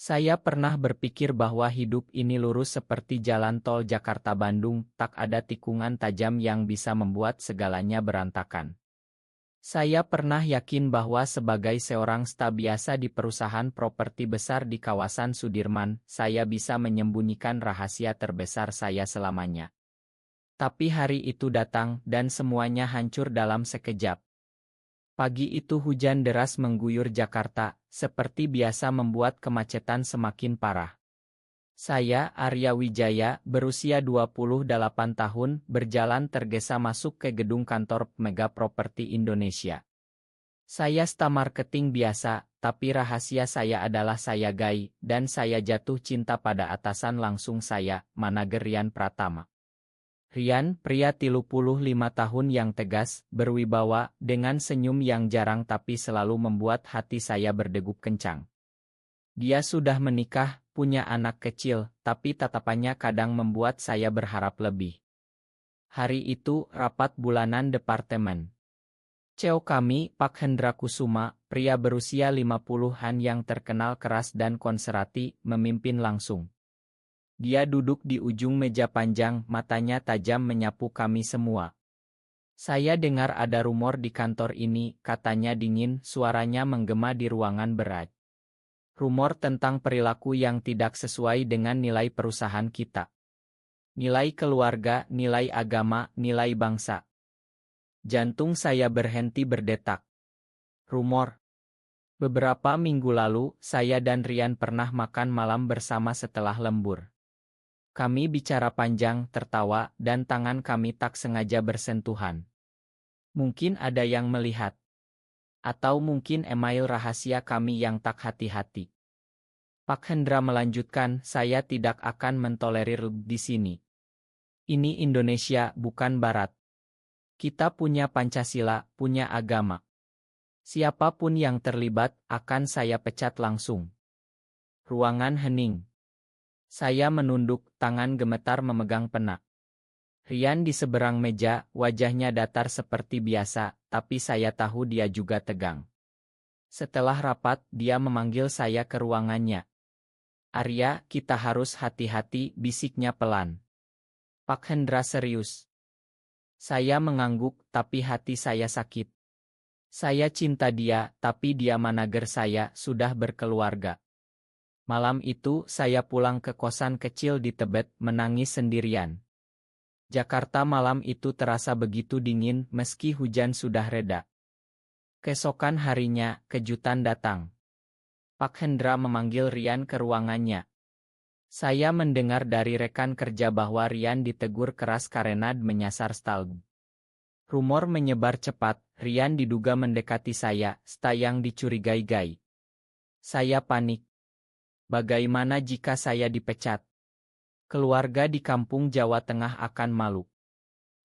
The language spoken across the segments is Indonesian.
Saya pernah berpikir bahwa hidup ini lurus seperti jalan tol Jakarta-Bandung, tak ada tikungan tajam yang bisa membuat segalanya berantakan. Saya pernah yakin bahwa sebagai seorang staf biasa di perusahaan properti besar di kawasan Sudirman, saya bisa menyembunyikan rahasia terbesar saya selamanya. Tapi hari itu datang dan semuanya hancur dalam sekejap. Pagi itu hujan deras mengguyur Jakarta, seperti biasa membuat kemacetan semakin parah. Saya, Arya Wijaya, berusia 28 tahun, berjalan tergesa masuk ke gedung kantor Mega Properti Indonesia. Saya staf marketing biasa, tapi rahasia saya adalah saya gay, dan saya jatuh cinta pada atasan langsung saya, Manager Rian Pratama. Rian, pria 35 tahun yang tegas, berwibawa, dengan senyum yang jarang tapi selalu membuat hati saya berdegup kencang. Dia sudah menikah, punya anak kecil, tapi tatapannya kadang membuat saya berharap lebih. Hari itu, rapat bulanan departemen. CEO kami, Pak Hendra Kusuma, pria berusia 50-an yang terkenal keras dan konservatif, memimpin langsung. Dia duduk di ujung meja panjang, matanya tajam menyapu kami semua. Saya dengar ada rumor di kantor ini, katanya dingin, suaranya menggema di ruangan berat. Rumor tentang perilaku yang tidak sesuai dengan nilai perusahaan kita. Nilai keluarga, nilai agama, nilai bangsa. Jantung saya berhenti berdetak. Rumor. Beberapa minggu lalu, saya dan Rian pernah makan malam bersama setelah lembur. Kami bicara panjang, tertawa, dan tangan kami tak sengaja bersentuhan. Mungkin ada yang melihat. Atau mungkin email rahasia kami yang tak hati-hati. Pak Hendra melanjutkan, saya tidak akan mentolerir di sini. Ini Indonesia, bukan Barat. Kita punya Pancasila, punya agama. Siapapun yang terlibat, akan saya pecat langsung. Ruangan hening. Saya menunduk, tangan gemetar memegang pena. Rian di seberang meja, wajahnya datar seperti biasa, tapi saya tahu dia juga tegang. Setelah rapat, dia memanggil saya ke ruangannya. Arya, kita harus hati-hati, bisiknya pelan. Pak Hendra serius. Saya mengangguk, tapi hati saya sakit. Saya cinta dia, tapi dia manager saya, sudah berkeluarga. Malam itu, saya pulang ke kosan kecil di Tebet, menangis sendirian. Jakarta malam itu terasa begitu dingin, meski hujan sudah reda. Keesokan harinya, kejutan datang. Pak Hendra memanggil Rian ke ruangannya. Saya mendengar dari rekan kerja bahwa Rian ditegur keras karena menyasar stalk. Rumor menyebar cepat, Rian diduga mendekati saya, yang dicurigai-gai. Saya panik. Bagaimana jika saya dipecat? Keluarga di kampung Jawa Tengah akan malu.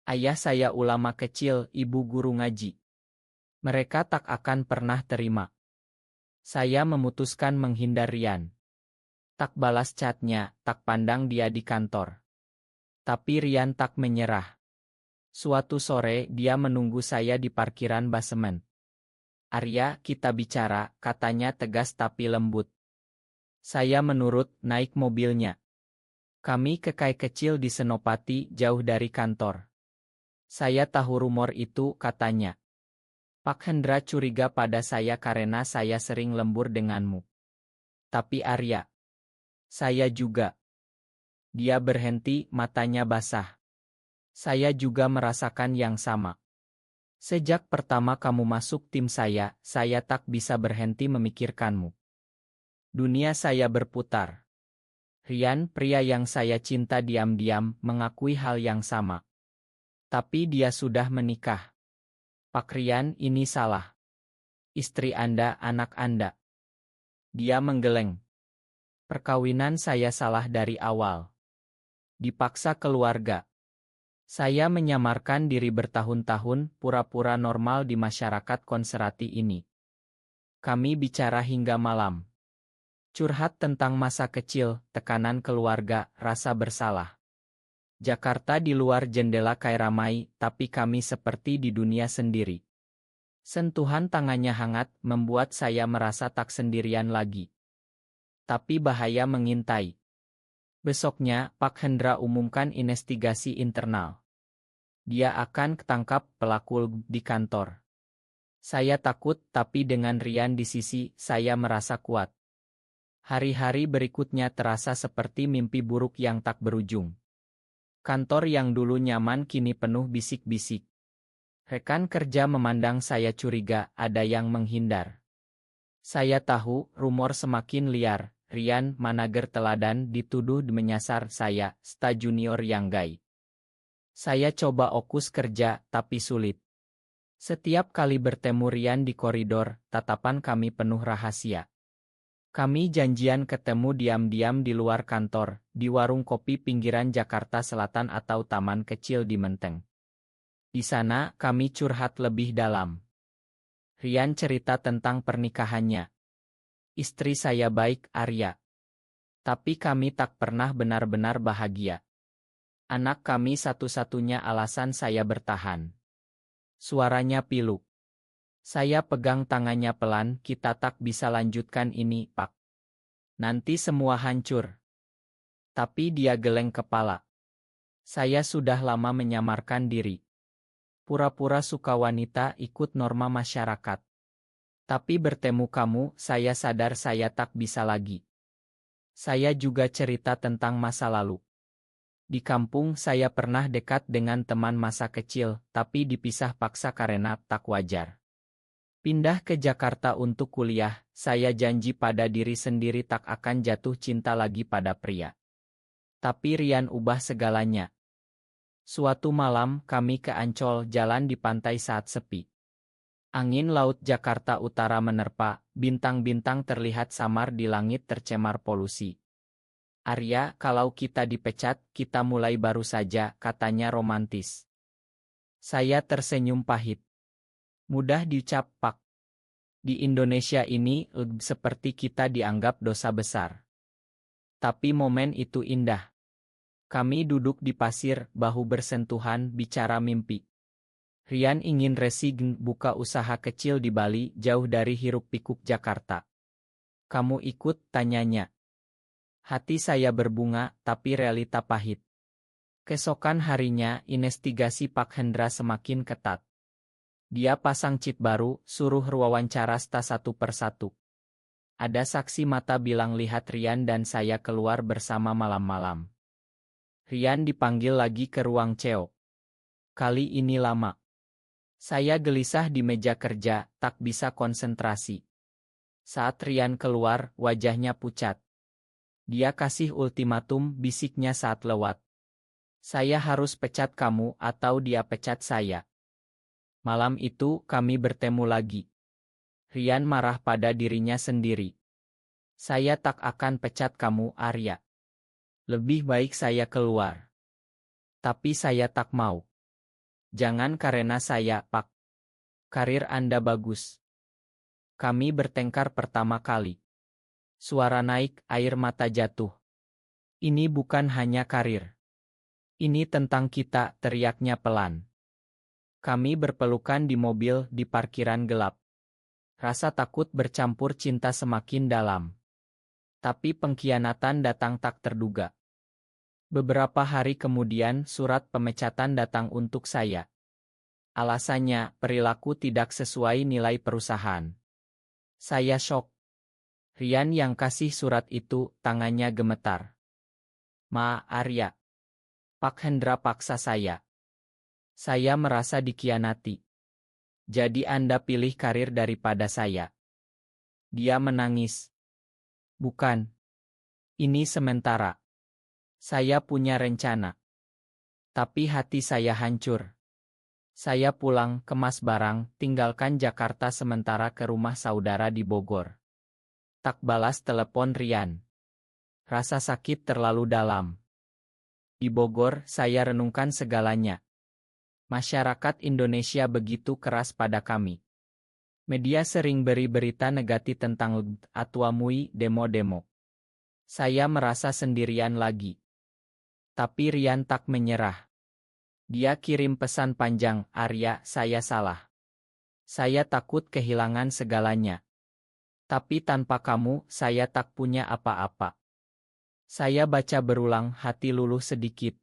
Ayah saya ulama kecil, ibu guru ngaji. Mereka tak akan pernah terima. Saya memutuskan menghindar Rian. Tak balas chatnya, tak pandang dia di kantor. Tapi Rian tak menyerah. Suatu sore, dia menunggu saya di parkiran basemen. Arya, kita bicara, katanya tegas tapi lembut. Saya menurut, naik mobilnya. Kami ke kai kecil di Senopati, jauh dari kantor. Saya tahu rumor itu, katanya. Pak Hendra curiga pada saya karena saya sering lembur denganmu. Tapi Arya. Saya juga. Dia berhenti, matanya basah. Saya juga merasakan yang sama. Sejak pertama kamu masuk tim saya tak bisa berhenti memikirkanmu. Dunia saya berputar. Rian, pria yang saya cinta diam-diam, mengakui hal yang sama. Tapi dia sudah menikah. Pak Rian, ini salah. Istri Anda, anak Anda. Dia menggeleng. Perkawinan saya salah dari awal. Dipaksa keluarga. Saya menyamarkan diri bertahun-tahun, pura-pura normal di masyarakat konservatif ini. Kami bicara hingga malam. Curhat tentang masa kecil, tekanan keluarga, rasa bersalah. Jakarta di luar jendela kayak ramai, tapi kami seperti di dunia sendiri. Sentuhan tangannya hangat, membuat saya merasa tak sendirian lagi. Tapi bahaya mengintai. Besoknya, Pak Hendra umumkan investigasi internal. Dia akan ketangkap pelaku di kantor. Saya takut, tapi dengan Rian di sisi, saya merasa kuat. Hari-hari berikutnya terasa seperti mimpi buruk yang tak berujung. Kantor yang dulu nyaman kini penuh bisik-bisik. Rekan kerja memandang saya curiga, ada yang menghindar. Saya tahu, rumor semakin liar. Rian, manager teladan, dituduh menyasar saya, sta junior yang gay. Saya coba fokus kerja, tapi sulit. Setiap kali bertemu Rian di koridor, tatapan kami penuh rahasia. Kami janjian ketemu diam-diam di luar kantor, di warung kopi pinggiran Jakarta Selatan atau taman kecil di Menteng. Di sana, kami curhat lebih dalam. Rian cerita tentang pernikahannya. Istri saya baik, Arya. Tapi kami tak pernah benar-benar bahagia. Anak kami satu-satunya alasan saya bertahan. Suaranya pilu. Saya pegang tangannya pelan, kita tak bisa lanjutkan ini, Pak. Nanti semua hancur. Tapi dia geleng kepala. Saya sudah lama menyamarkan diri. Pura-pura suka wanita ikut norma masyarakat. Tapi bertemu kamu, saya sadar saya tak bisa lagi. Saya juga cerita tentang masa lalu. Di kampung saya pernah dekat dengan teman masa kecil, tapi dipisah paksa karena tak wajar. Pindah ke Jakarta untuk kuliah, saya janji pada diri sendiri tak akan jatuh cinta lagi pada pria. Tapi Rian ubah segalanya. Suatu malam kami ke Ancol jalan di pantai saat sepi. Angin laut Jakarta Utara menerpa, bintang-bintang terlihat samar di langit tercemar polusi. Arya, kalau kita dipecat, kita mulai baru saja, katanya romantis. Saya tersenyum pahit. Mudah diucap, Pak. Di Indonesia ini, seperti kita dianggap dosa besar. Tapi momen itu indah. Kami duduk di pasir, bahu bersentuhan, bicara mimpi. Rian ingin resign buka usaha kecil di Bali, jauh dari hiruk-pikuk Jakarta. Kamu ikut, tanyanya. Hati saya berbunga, tapi realita pahit. Keesokan harinya, investigasi Pak Hendra semakin ketat. Dia pasang chip baru, suruh wawancara satu persatu. Ada saksi mata bilang lihat Rian dan saya keluar bersama malam-malam. Rian dipanggil lagi ke ruang CEO. Kali ini lama. Saya gelisah di meja kerja, tak bisa konsentrasi. Saat Rian keluar, wajahnya pucat. Dia kasih ultimatum, bisiknya saat lewat. Saya harus pecat kamu atau dia pecat saya. Malam itu, kami bertemu lagi. Rian marah pada dirinya sendiri. Saya tak akan pecat kamu, Arya. Lebih baik saya keluar. Tapi saya tak mau. Jangan karena saya, Pak. Karir Anda bagus. Kami bertengkar pertama kali. Suara naik, air mata jatuh. Ini bukan hanya karir. Ini tentang kita, teriaknya pelan. Kami berpelukan di mobil di parkiran gelap. Rasa takut bercampur cinta semakin dalam. Tapi pengkhianatan datang tak terduga. Beberapa hari kemudian surat pemecatan datang untuk saya. Alasannya, perilaku tidak sesuai nilai perusahaan. Saya syok. Rian yang kasih surat itu, tangannya gemetar. Ma, Arya. Pak Hendra paksa saya. Saya merasa dikhianati. Jadi Anda pilih karir daripada saya. Dia menangis. Bukan. Ini sementara. Saya punya rencana. Tapi hati saya hancur. Saya pulang, kemas barang, tinggalkan Jakarta sementara ke rumah saudara di Bogor. Tak balas telepon Rian. Rasa sakit terlalu dalam. Di Bogor, saya renungkan segalanya. Masyarakat Indonesia begitu keras pada kami. Media sering beri berita negatif tentang Atwa Mui demo-demo. Saya merasa sendirian lagi. Tapi Rian tak menyerah. Dia kirim pesan panjang, Arya, saya salah. Saya takut kehilangan segalanya. Tapi tanpa kamu, saya tak punya apa-apa. Saya baca berulang, hati luluh sedikit.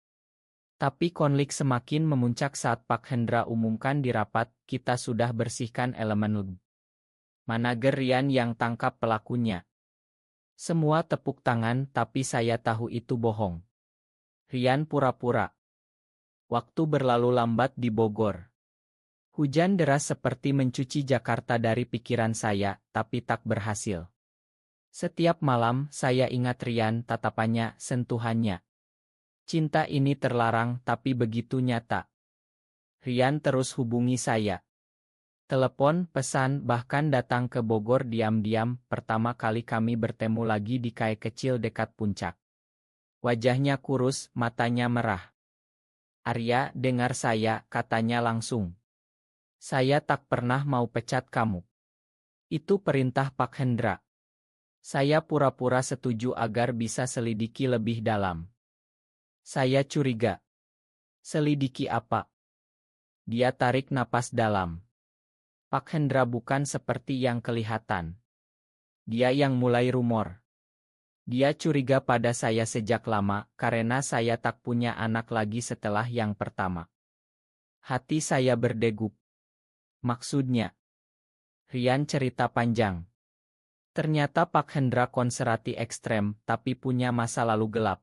Tapi konflik semakin memuncak saat Pak Hendra umumkan di rapat, kita sudah bersihkan elemen LB. Manager Rian yang tangkap pelakunya. Semua tepuk tangan, tapi saya tahu itu bohong. Rian pura-pura. Waktu berlalu lambat di Bogor. Hujan deras seperti mencuci Jakarta dari pikiran saya, tapi tak berhasil. Setiap malam, saya ingat Rian, tatapannya, sentuhannya. Cinta ini terlarang, tapi begitu nyata. Rian terus hubungi saya. Telepon, pesan, bahkan datang ke Bogor diam-diam. Pertama kali kami bertemu lagi di kai kecil dekat puncak. Wajahnya kurus, matanya merah. Arya, dengar saya, katanya langsung. Saya tak pernah mau pecat kamu. Itu perintah Pak Hendra. Saya pura-pura setuju agar bisa selidiki lebih dalam. Saya curiga. Selidiki apa? Dia tarik napas dalam. Pak Hendra bukan seperti yang kelihatan. Dia yang mulai rumor. Dia curiga pada saya sejak lama, karena saya tak punya anak lagi setelah yang pertama. Hati saya berdegup. Maksudnya? Rian cerita panjang. Ternyata Pak Hendra konservasi ekstrem, tapi punya masa lalu gelap.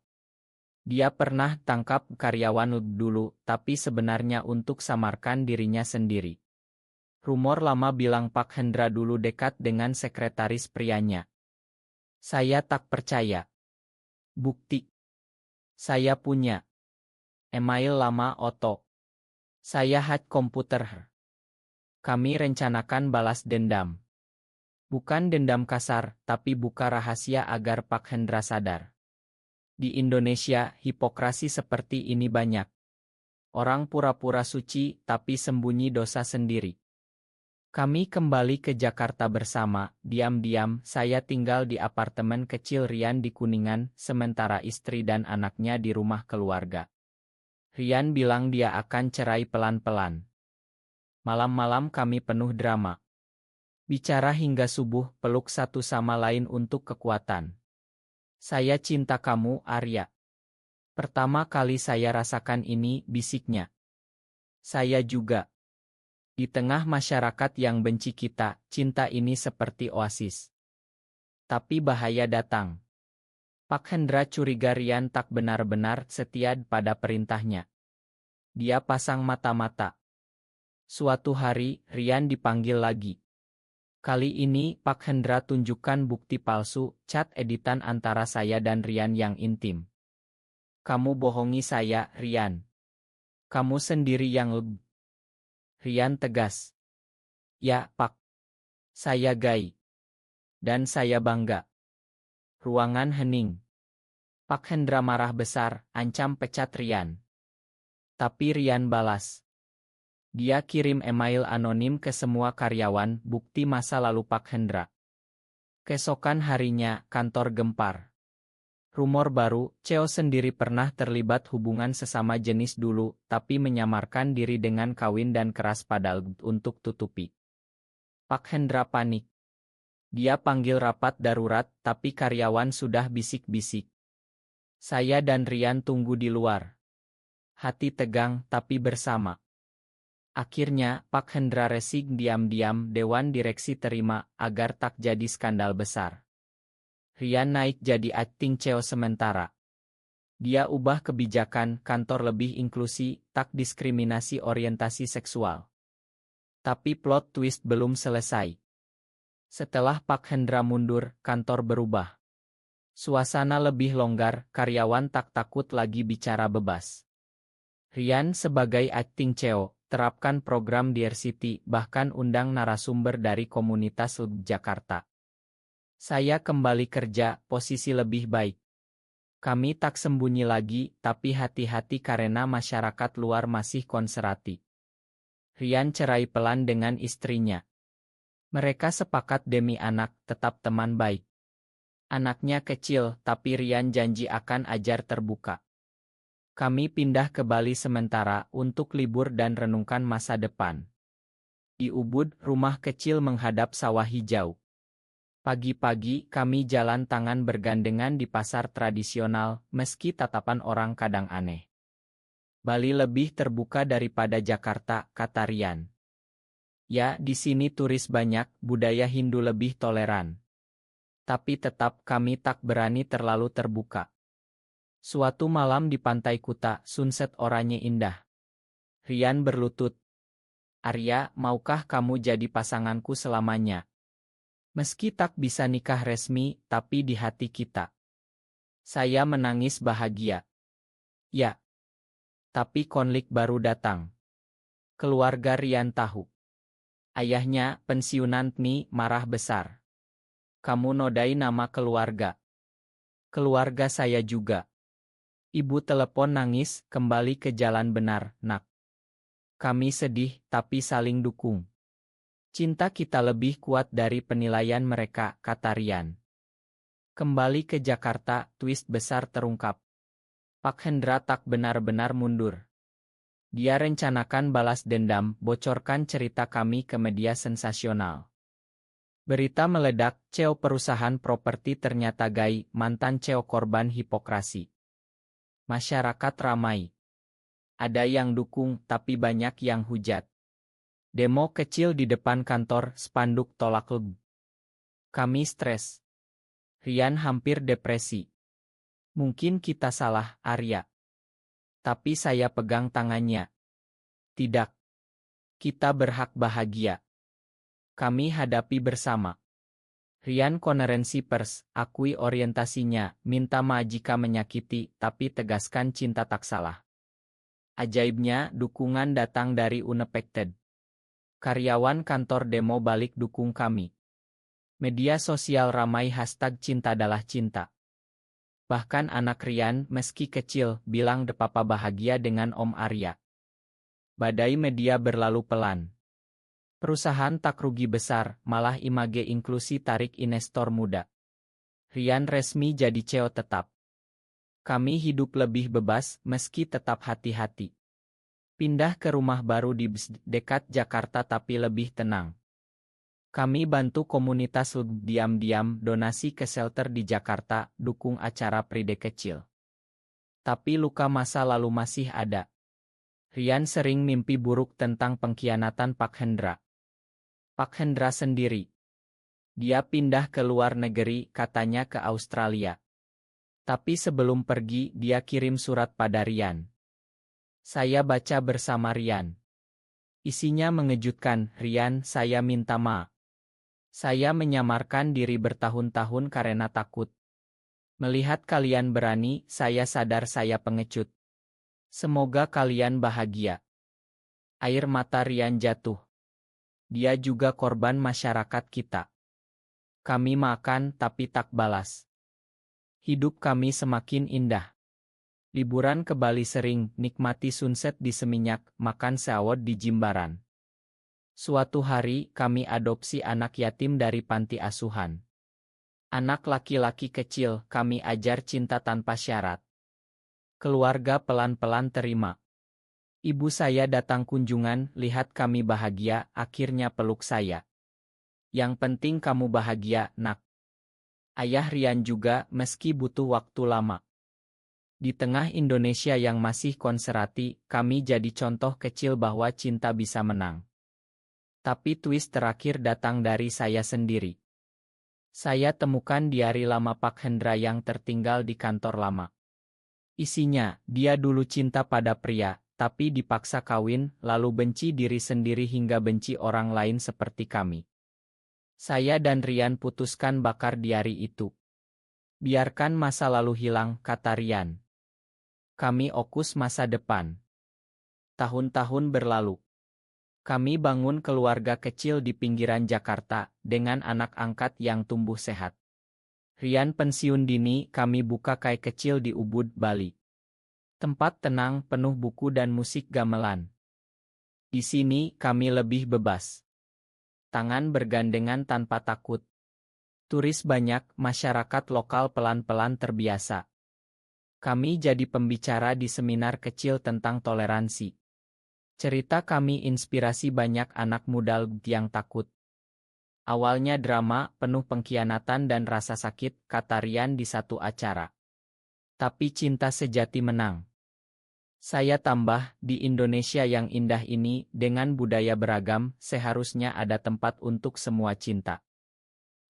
Dia pernah tangkap karyawan dulu, tapi sebenarnya untuk samarkan dirinya sendiri. Rumor lama bilang Pak Hendra dulu dekat dengan sekretaris prianya. Saya tak percaya. Bukti. Saya punya. Email lama Otto. Saya hack komputer. Kami rencanakan balas dendam. Bukan dendam kasar, tapi buka rahasia agar Pak Hendra sadar. Di Indonesia, hipokrasi seperti ini banyak. Orang pura-pura suci, tapi sembunyi dosa sendiri. Kami kembali ke Jakarta bersama, diam-diam saya tinggal di apartemen kecil Rian di Kuningan, sementara istri dan anaknya di rumah keluarga. Rian bilang dia akan cerai pelan-pelan. Malam-malam kami penuh drama. Bicara hingga subuh, peluk satu sama lain untuk kekuatan. Saya cinta kamu, Arya. Pertama kali saya rasakan ini, bisiknya. Saya juga. Di tengah masyarakat yang benci kita, cinta ini seperti oasis. Tapi bahaya datang. Pak Hendra curiga Rian tak benar-benar setia pada perintahnya. Dia pasang mata-mata. Suatu hari, Rian dipanggil lagi. Kali ini, Pak Hendra tunjukkan bukti palsu, chat editan antara saya dan Rian yang intim. Kamu bohongi saya, Rian. Kamu sendiri yang lebih. Rian tegas. Ya, Pak. Saya gay. Dan saya bangga. Ruangan hening. Pak Hendra marah besar, ancam pecat Rian. Tapi Rian balas. Dia kirim email anonim ke semua karyawan, bukti masa lalu Pak Hendra. Keesokan harinya, kantor gempar. Rumor baru, Cheo sendiri pernah terlibat hubungan sesama jenis dulu, tapi menyamarkan diri dengan kawin dan keras padahal untuk tutupi. Pak Hendra panik. Dia panggil rapat darurat, tapi karyawan sudah bisik-bisik. Saya dan Rian tunggu di luar. Hati tegang, tapi bersama. Akhirnya, Pak Hendra resik diam-diam, Dewan Direksi terima, agar tak jadi skandal besar. Rian naik jadi acting CEO sementara. Dia ubah kebijakan, kantor lebih inklusi, tak diskriminasi orientasi seksual. Tapi plot twist belum selesai. Setelah Pak Hendra mundur, kantor berubah. Suasana lebih longgar, karyawan tak takut lagi bicara bebas. Rian sebagai acting CEO, terapkan program diversity, bahkan undang narasumber dari komunitas Jakarta. Saya kembali kerja, posisi lebih baik. Kami tak sembunyi lagi, tapi hati-hati karena masyarakat luar masih konservatif. Rian cerai pelan dengan istrinya. Mereka sepakat demi anak, tetap teman baik. Anaknya kecil, tapi Rian janji akan ajar terbuka. Kami pindah ke Bali sementara untuk libur dan renungkan masa depan. Di Ubud, rumah kecil menghadap sawah hijau. Pagi-pagi kami jalan tangan bergandengan di pasar tradisional, meski tatapan orang kadang aneh. Bali lebih terbuka daripada Jakarta, kata Rian. Ya, di sini turis banyak, budaya Hindu lebih toleran. Tapi tetap kami tak berani terlalu terbuka. Suatu malam di pantai Kuta, sunset oranye indah. Rian berlutut. Arya, maukah kamu jadi pasanganku selamanya? Meski tak bisa nikah resmi, tapi di hati kita. Saya menangis bahagia. Ya. Tapi konflik baru datang. Keluarga Rian tahu. Ayahnya, pensiunan Tni, marah besar. Kamu nodai nama keluarga. Keluarga saya juga. Ibu telepon nangis, kembali ke jalan benar, nak. Kami sedih, tapi saling dukung. Cinta kita lebih kuat dari penilaian mereka, kata Rian. Kembali ke Jakarta, twist besar terungkap. Pak Hendra tak benar-benar mundur. Dia rencanakan balas dendam, bocorkan cerita kami ke media sensasional. Berita meledak, CEO perusahaan properti ternyata gay, mantan CEO korban hipokrasi. Masyarakat ramai. Ada yang dukung, tapi banyak yang hujat. Demo kecil di depan kantor, spanduk tolak LB. Kami stres. Rian hampir depresi. Mungkin kita salah, Arya. Tapi saya pegang tangannya. Tidak. Kita berhak bahagia. Kami hadapi bersama. Rian konferensi pers, akui orientasinya, minta maaf jika menyakiti, tapi tegaskan cinta tak salah. Ajaibnya, dukungan datang dari Unaffected. Karyawan kantor demo balik dukung kami. Media sosial ramai hashtag cinta adalah cinta. Bahkan anak Rian, meski kecil, bilang de papa bahagia dengan Om Arya. Badai media berlalu pelan. Perusahaan tak rugi besar, malah image inklusi tarik investor muda. Rian resmi jadi CEO tetap. Kami hidup lebih bebas, meski tetap hati-hati. Pindah ke rumah baru di dekat Jakarta tapi lebih tenang. Kami bantu komunitas diam-diam, donasi ke shelter di Jakarta, dukung acara Pride kecil. Tapi luka masa lalu masih ada. Rian sering mimpi buruk tentang pengkhianatan Pak Hendra. Pak Hendra sendiri. Dia pindah ke luar negeri, katanya ke Australia. Tapi sebelum pergi, dia kirim surat pada Rian. Saya baca bersama Rian. Isinya mengejutkan, Rian, saya minta maaf. Saya menyamarkan diri bertahun-tahun karena takut. Melihat kalian berani, saya sadar saya pengecut. Semoga kalian bahagia. Air mata Rian jatuh. Dia juga korban masyarakat kita. Kami makan tapi tak balas. Hidup kami semakin indah. Liburan ke Bali sering, nikmati sunset di Seminyak, makan seaweed di Jimbaran. Suatu hari, kami adopsi anak yatim dari panti asuhan. Anak laki-laki kecil, kami ajar cinta tanpa syarat. Keluarga pelan-pelan terima. Ibu saya datang kunjungan, lihat kami bahagia, akhirnya peluk saya. Yang penting kamu bahagia, nak. Ayah Rian juga, meski butuh waktu lama. Di tengah Indonesia yang masih konservatif, kami jadi contoh kecil bahwa cinta bisa menang. Tapi twist terakhir datang dari saya sendiri. Saya temukan diari lama Pak Hendra yang tertinggal di kantor lama. Isinya, dia dulu cinta pada pria, tapi dipaksa kawin, lalu benci diri sendiri hingga benci orang lain seperti kami. Saya dan Rian putuskan bakar diari itu. Biarkan masa lalu hilang, kata Rian. Kami fokus masa depan. Tahun-tahun berlalu. Kami bangun keluarga kecil di pinggiran Jakarta, dengan anak angkat yang tumbuh sehat. Rian pensiun dini, kami buka kai kecil di Ubud, Bali. Tempat tenang, penuh buku dan musik gamelan. Di sini, kami lebih bebas. Tangan bergandengan tanpa takut. Turis banyak, masyarakat lokal pelan-pelan terbiasa. Kami jadi pembicara di seminar kecil tentang toleransi. Cerita kami inspirasi banyak anak muda yang takut. Awalnya drama, penuh pengkhianatan dan rasa sakit, kata Rian di satu acara. Tapi cinta sejati menang. Saya tambah, di Indonesia yang indah ini, dengan budaya beragam, seharusnya ada tempat untuk semua cinta.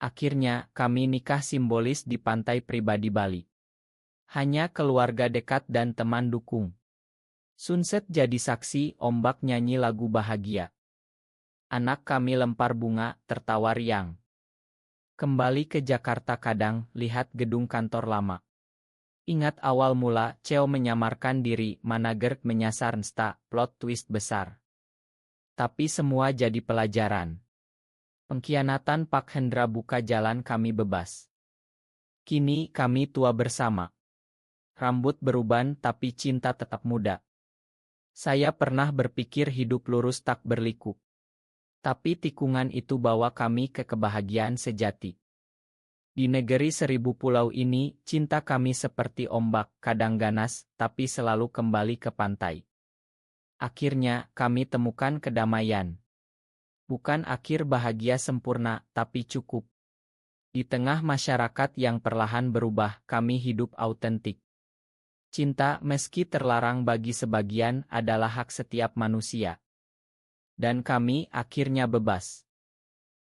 Akhirnya, kami nikah simbolis di pantai pribadi Bali. Hanya keluarga dekat dan teman dukung. Sunset jadi saksi, ombak nyanyi lagu bahagia. Anak kami lempar bunga, tertawa riang. Kembali ke Jakarta kadang, lihat gedung kantor lama. Ingat awal mula, Cheo menyamarkan diri, manager menyasar Nsta, plot twist besar. Tapi semua jadi pelajaran. Pengkhianatan Pak Hendra buka jalan kami bebas. Kini kami tua bersama. Rambut beruban tapi cinta tetap muda. Saya pernah berpikir hidup lurus tak berliku. Tapi tikungan itu bawa kami ke kebahagiaan sejati. Di negeri 1000 pulau ini, cinta kami seperti ombak, kadang ganas, tapi selalu kembali ke pantai. Akhirnya, kami temukan kedamaian. Bukan akhir bahagia sempurna, tapi cukup. Di tengah masyarakat yang perlahan berubah, kami hidup autentik. Cinta, meski terlarang bagi sebagian, adalah hak setiap manusia. Dan kami akhirnya bebas.